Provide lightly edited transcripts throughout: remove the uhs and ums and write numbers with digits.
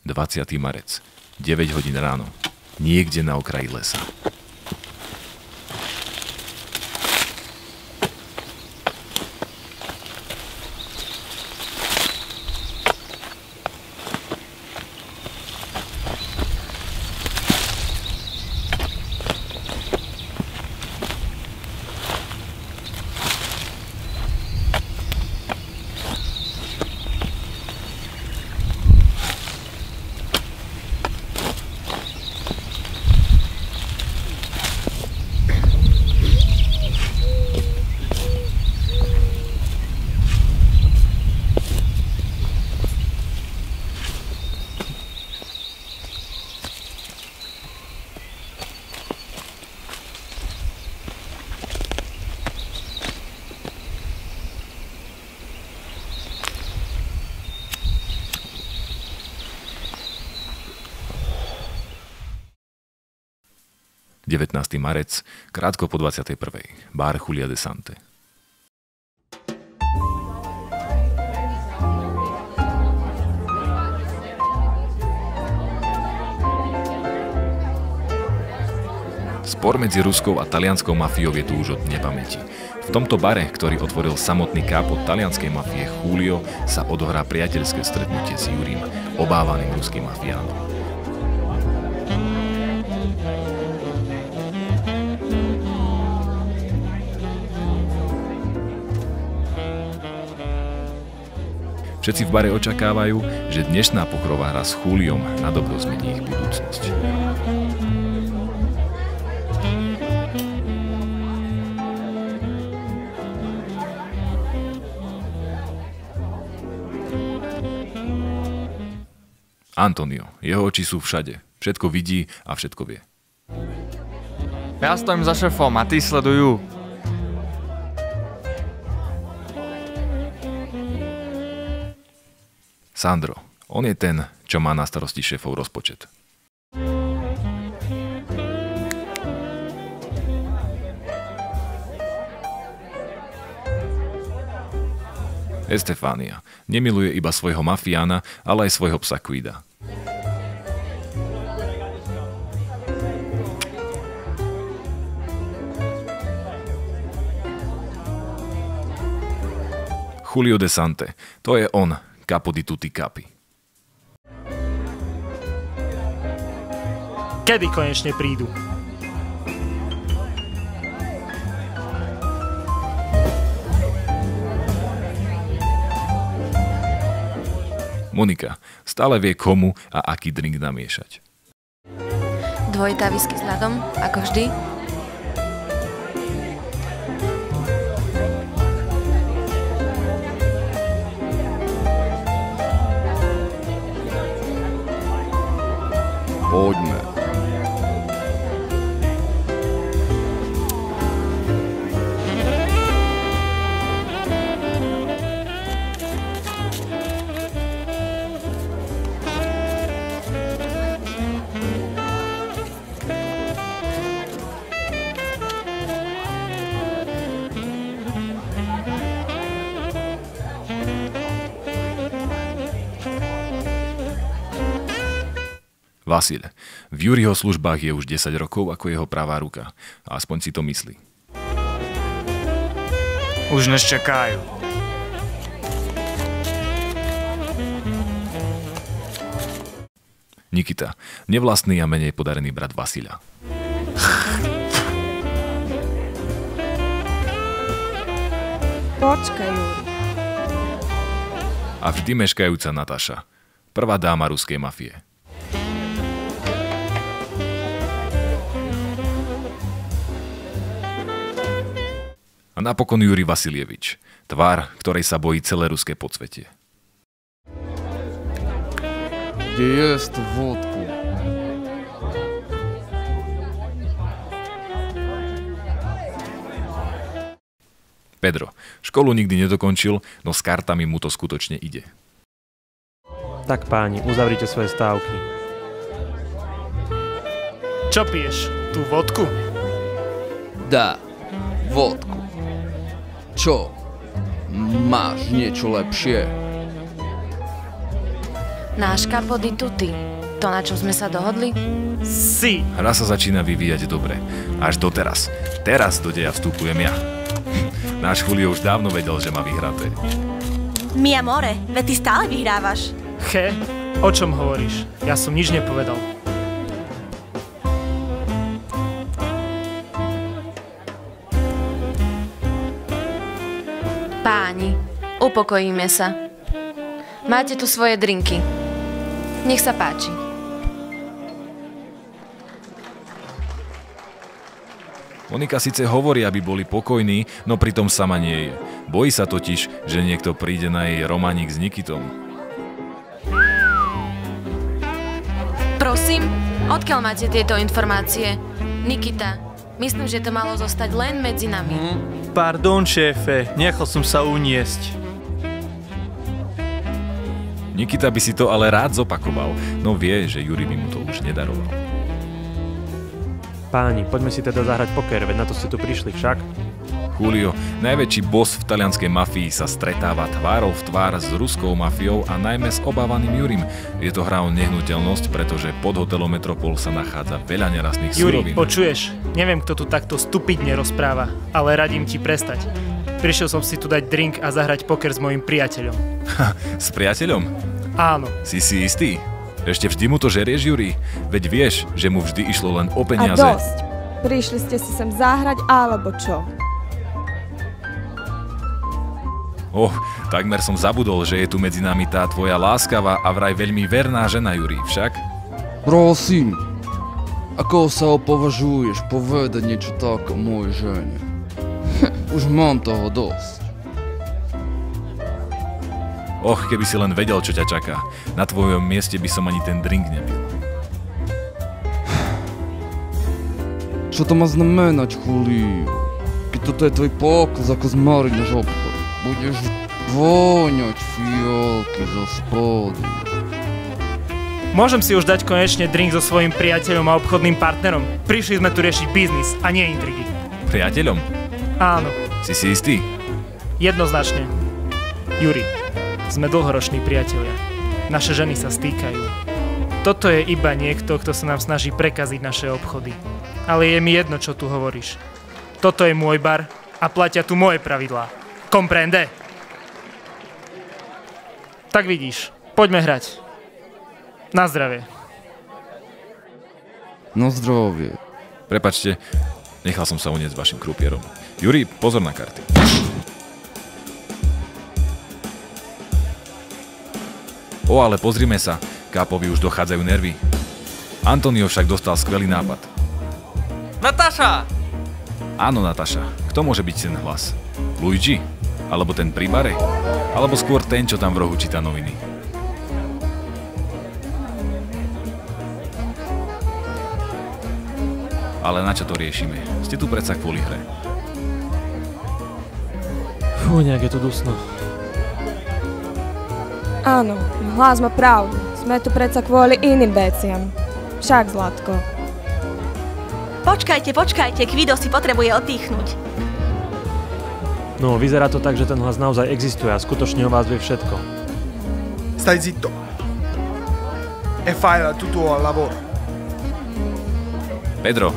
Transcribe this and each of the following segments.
20. marec, 9 hodín ráno, niekde na okraji lesa. ...19. marec, krátko po 21. Bar Julia de Sante. Spor medzi ruskou a talianskou mafiou je tu už od nepamäti. V tomto bare, ktorý otvoril samotný kápo talianskej mafie Julio, sa odohrá priateľské stretnutie s Jurím, obávaným ruským mafiánom. Všetci v bare očakávajú, že dnešná pochrová hra s Juliom na dobro zmení ich budúcnosť. Antonio, jeho oči sú všade. Všetko vidí a všetko vie. Ja stojím za šéfom a tí sledujú. Sandro, on je ten, čo má na starosti šéfov rozpočet. Estefania nemiluje iba svojho mafiána, ale aj svojho psa Guida. Julio de Sante, to je on, capo di tutti capi. Kedy konečne prídu? Monika stále vie komu a aký drink namiešať. Dvojitá whisky s ľadom, ako vždy. Poďme. Vasil. V Juriho službách je už 10 rokov ako jeho pravá ruka. Aspoň si to myslí. Už nás čakajú. Nikita. Nevlastný a menej podarený brat Vasila. Počkaj, Juri. A vždy meškajúca Nataša. Prvá dáma ruskej mafie. A napokon Juri Vasiljevič, tvár, ktorej sa bojí celé ruské podsvetie. Kde jest vodku? Pedro, školu nikdy nedokončil, no s kartami mu to skutočne ide. Tak páni, uzavrite svoje stávky. Čo piješ? Tú vodku? Dá, vodku. Čo? Máš niečo lepšie? Náš Capo di Tutti. To, na čom sme sa dohodli? Si. Hra sa začína vyvíjať dobre. Až doteraz. Teraz do deja vstupujem ja. Náš Julio už dávno vedel, že má vyhraté. Mi amore, veď ty stále vyhrávaš. Che, o čom hovoríš? Ja som nič nepovedal. Páni, upokojíme sa. Máte tu svoje drinky. Nech sa páči. Monika síce hovorí, aby boli pokojní, no pritom sama nie je. Bojí sa totiž, že niekto príde na jej románik s Nikitom. Prosím, odkiaľ máte tieto informácie? Nikita, myslím, že to malo zostať len medzi nami. Pardon, šéfe, nechal som sa uniesť. Nikita by si to ale rád zopakoval, no vie, že Juri by mu to už nedaroval. Páni, poďme si teda zahrať poker, veď na to ste tu prišli však. Julio, najväčší boss v talianskej mafii, sa stretáva tvárou v tvár s ruskou mafiou a najmä s obávaným Jurim. Je to hra o nehnuteľnosť, pretože pod hotelom Metropol sa nachádza veľa nerastných Juri, surovín. počuješ? Neviem, kto tu takto stupidne rozpráva, ale radím ti prestať. Prišiel som si tu dať drink a zahrať poker s mojim priateľom. S priateľom? Áno. Si istý? Ešte vždy mu to žerieš, Juri? Veď vieš, že mu vždy išlo len o A peniaze. dosť. Prišli ste si sem zahrať, alebo čo? Takmer som zabudol, že je tu medzi nami tá tvoja láskavá a vraj veľmi verná žena, Juri, však? Prosím, ako sa opovažuješ povedať niečo tak o mojej žene? Už mám toho dosť. Keby si len vedel, čo ťa čaká. Na tvojom mieste by som ani ten drink nepil. Čo to má znamenať, Julio? Keď toto je tvoj pokus ako z Marina obchod, budeš voňať fialky zo spodu. Môžem si už dať konečne drink so svojím priateľom a obchodným partnerom. Prišli sme tu riešiť biznis a nie intrigy. Priateľom? Áno, Si istý? jednoznačne. Juri, sme dlhoroční priatelia. Naše ženy sa stýkajú. Toto je iba niekto, kto sa nám snaží prekaziť naše obchody. Ale je mi jedno, čo tu hovoríš. Toto je môj bar a platia tu moje pravidlá. Comprende? Tak vidíš, poďme hrať. Na zdravie. Na zdravie. Prepačte, nechal som sa uniesť vašim krupierom. Juri, pozor na karty. Ale pozrime sa, Kápovi už dochádzajú nervy. Antonio však dostal skvelý nápad. Nataša! Áno, Nataša, kto môže byť ten hlas? Luigi? Alebo ten pri bare? Alebo skôr ten, čo tam v rohu číta noviny? Ale na čo to riešime? Ste tu predsa kvôli hre. Fú, nejak je tu dusno. Áno, hlas má pravdu. Sme tu predsa kvôli iným veciam. Však, Zlatko. Počkajte, Kvido si potrebuje oddychnúť. No, vyzerá to tak, že ten hlas naozaj existuje a skutočne o vás vie všetko. Stai zitto e fai tutto al lavoro. Pedro,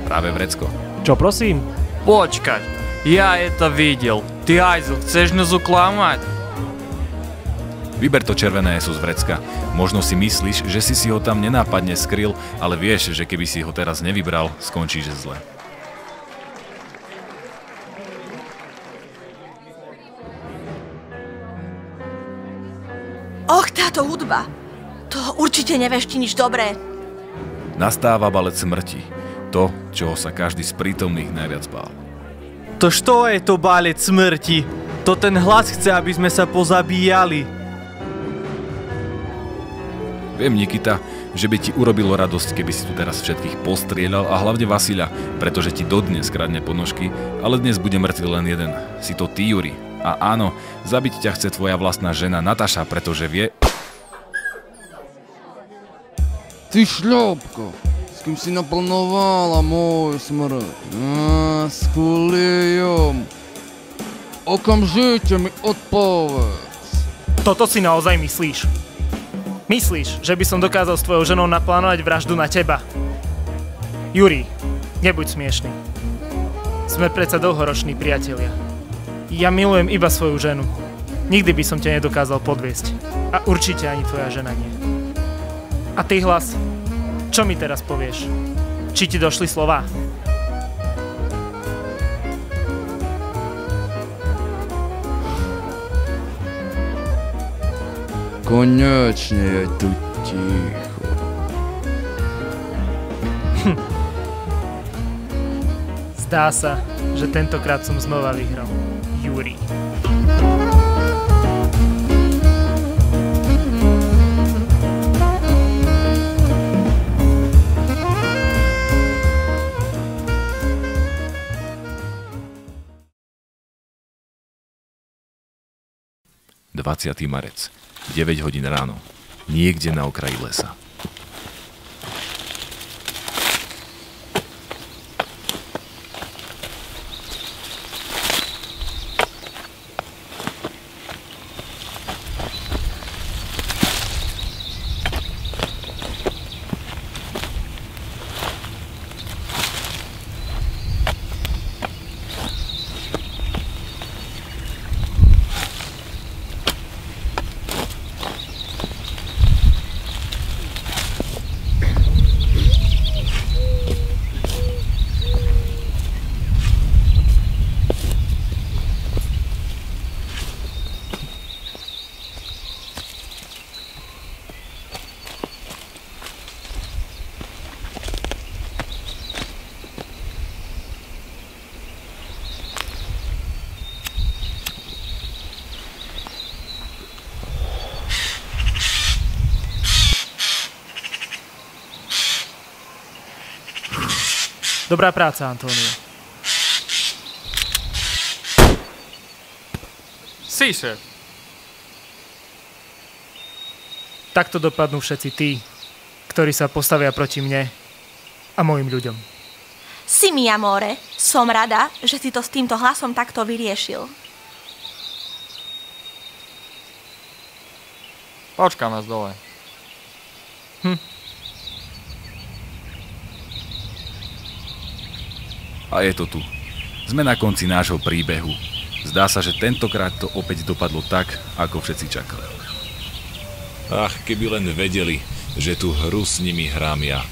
práve vrecko. Čo, prosím? Počkaj, ja to videl. Ty hajzel, chceš nás uklamať? Vyber to červené ESO z vrecka. Možno si myslíš, že si ho tam nenápadne skryl, ale vieš, že keby si ho teraz nevybral, skončíš zle. Táto hudba. To určite nevešti nič dobré. Nastáva balet smrti. To, čoho sa každý z prítomných najviac bál. To što je to balet smrti? To ten hlas chce, aby sme sa pozabíjali. Viem, Nikita, že by ti urobilo radosť, keby si tu teraz všetkých postrieľal a hlavne Vasila, pretože ti dodnes kradne ponožky, ale dnes bude mŕtvy len jeden. Si to ty, Juri. A áno, zabiť ťa chce tvoja vlastná žena Nataša, pretože vie... Ty šľopko, s kým si naplánovala moju smrť? S Juliom. Okamžite mi odpovedz. Toto si naozaj myslíš? Myslíš, že by som dokázal s tvojou ženou naplánovať vraždu na teba? Juri, nebuď smiešný. Sme predsa dlhoroční priatelia. Ja milujem iba svoju ženu. Nikdy by som ťa nedokázal podviesť. A určite ani tvoja žena nie. A ty, Hlas, čo mi teraz povieš? Či ti došli slová? Konečne je tu ticho. Zdá sa, že tentokrát som znova vyhral. Juri. Marec, 9 hodín ráno, niekde na okraji lesa. Dobrá práca, Antonio. Si, šéf. Takto dopadnú všetci tí, ktorí sa postavia proti mne a mojim ľuďom. Si mi, amore, som rada, že si to s týmto Hlasom takto vyriešil. Počkám nás dole. A je to tu. Sme na konci nášho príbehu. Zdá sa, že tentokrát to opäť dopadlo tak, ako všetci čakali. Ach, keby len vedeli, že tú hru s nimi hrám ja.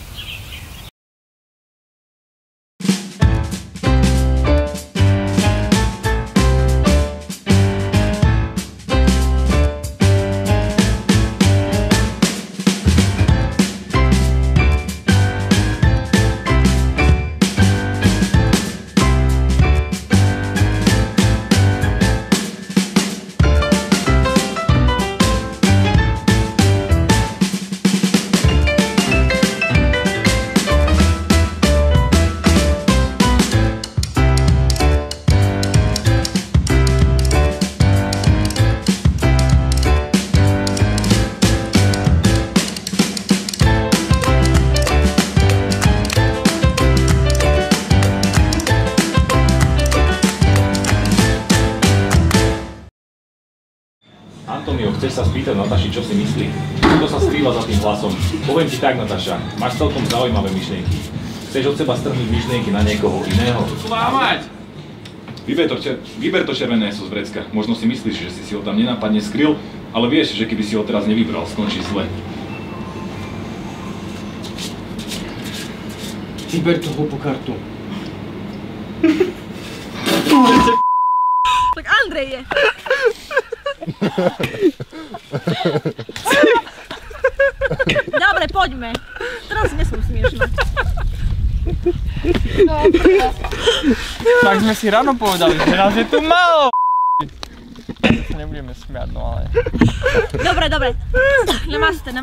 Antonio, chceš sa spýtať Nataši, čo si myslí? Kto sa skrýva za tým Hlasom? Poviem ti tak, Nataša, máš celkom zaujímavé myšlienky. Chceš od seba strhnúť myšlienky na niekoho iného? Slámať! Vyber to červené so z vrecka. Možno si myslíš, že si ho tam nenápadne skryl, ale vieš, že keby si ho teraz nevybral, skončí zle. Vyber tú hlúpu kartu. Tak Andrej je. Dobre, poďme. Teraz nie som smiešná. Tak sme si ráno povedali, že nás je tu málo. Nebudeme smiať, no ale... Dobre. Namaste.